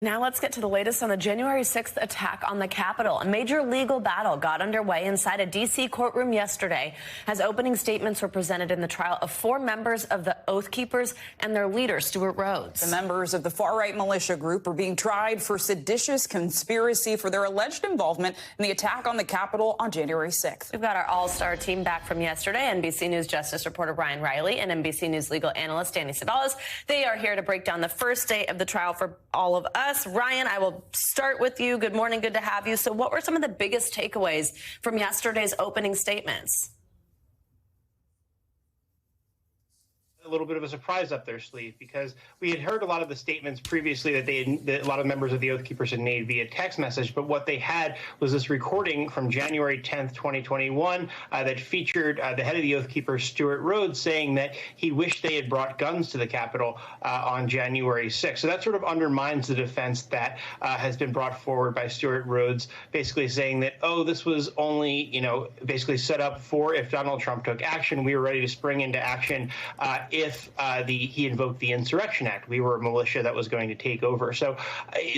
Now let's get to the latest on the January 6th attack on the Capitol. A major legal battle got underway inside a D.C. courtroom yesterday as opening statements were presented in the trial of 4 members of the Oath Keepers and their leader, Steward Rhodes. The members of the far-right militia group are being tried for seditious conspiracy for their alleged involvement in the attack on the Capitol on January 6th. We've got our all-star team back from yesterday, NBC News Justice reporter Reilly and NBC News legal analyst Cevallos. They are here to break down the first day of the trial for all of us. Ryan, I will start with you. Good morning. Good to have you. So what were some of the biggest takeaways from yesterday's opening statements? A little bit of a surprise up their sleeve, because we had heard a lot of the statements previously that a lot of members of the Oath Keepers had made via text message, but what they had was this recording from January 10th, 2021, that featured the head of the Oath Keepers, Steward Rhodes, saying that he wished they had brought guns to the Capitol on January 6th. So that sort of undermines the defense that has been brought forward by Steward Rhodes, basically saying that, oh, this was only, basically set up for if Donald Trump took action. We were ready to spring into action if he invoked the Insurrection Act. We were a militia that was going to take over. So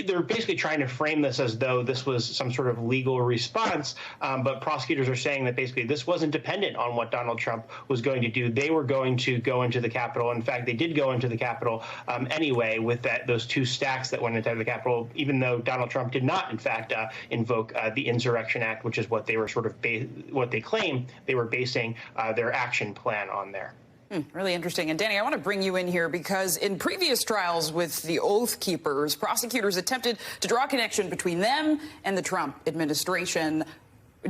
they're basically trying to frame this as though this was some sort of legal response, but prosecutors are saying that basically this wasn't dependent on what Donald Trump was going to do. They were going to go into the Capitol. In fact, they did go into the Capitol anyway with those 2 stacks that went into the Capitol, even though Donald Trump did not, in fact, invoke the Insurrection Act, which is what they were what they claim they were basing their action plan on there. Really interesting. And Danny, I want to bring you in here because in previous trials with the Oath Keepers, prosecutors attempted to draw a connection between them and the Trump administration.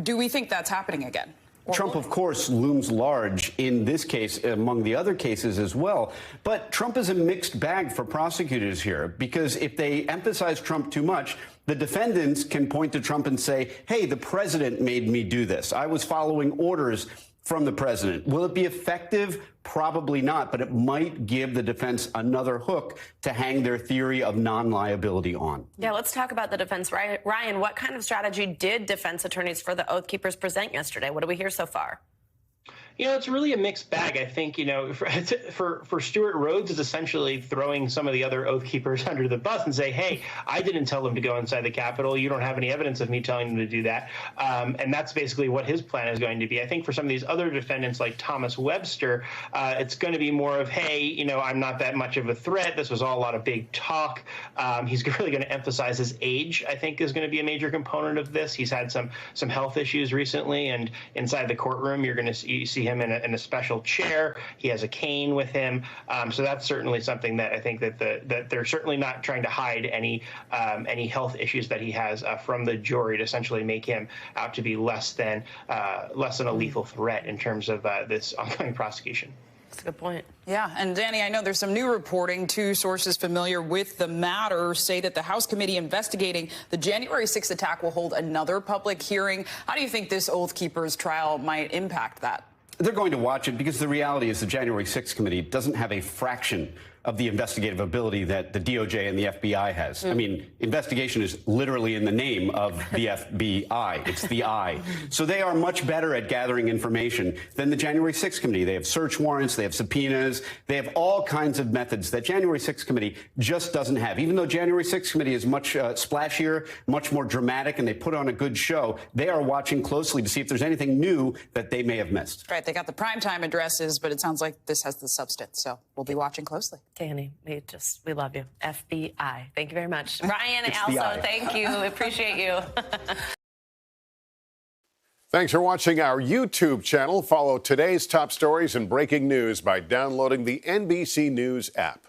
Do we think that's happening again? Trump, of course, looms large in this case, among the other cases as well. But Trump is a mixed bag for prosecutors here, because if they emphasize Trump too much, the defendants can point to Trump and say, hey, the president made me do this. I was following orders from the president. Will it be effective? Probably not, but it might give the defense another hook to hang their theory of non-liability on. Yeah, let's talk about the defense. Ryan, what kind of strategy did defense attorneys for the Oath Keepers present yesterday? What do we hear so far? It's really a mixed bag. I think, for Steward Rhodes is essentially throwing some of the other Oath Keepers under the bus and say, hey, I didn't tell them to go inside the Capitol. You don't have any evidence of me telling them to do that. And that's basically what his plan is going to be. I think for some of these other defendants like Thomas Webster, it's going to be more of, hey, I'm not that much of a threat. This was all a lot of big talk. He's really going to emphasize his age, I think, is going to be a major component of this. He's had some health issues recently, and inside the courtroom, you're going to see him in a special chair. He has a cane with him. So that's certainly something that I think that they're certainly not trying to hide any health issues that he has from the jury to essentially make him out to be less than a lethal threat in terms of this ongoing prosecution. That's a good point. Yeah, and Danny, I know there's some new reporting. 2 sources familiar with the matter say that the House committee investigating the January 6th attack will hold another public hearing. How do you think this Oath Keepers trial might impact that? They're going to watch it because the reality is the January 6th committee doesn't have a fraction of the investigative ability that the DOJ and the FBI has. I mean, investigation is literally in the name of the FBI. It's the I. So they are much better at gathering information than the January 6th committee. They have search warrants, they have subpoenas, they have all kinds of methods that January 6th committee just doesn't have. Even though January 6th committee is much splashier, much more dramatic, and they put on a good show, they are watching closely to see if there's anything new that they may have missed. Right, they got the primetime addresses, but it sounds like this has the substance, so we'll be watching closely. Danny, we love you. FBI. Thank you very much. Ryan, also, thank you. Appreciate you. Thanks for watching our YouTube channel. Follow today's top stories and breaking news by downloading the NBC News app.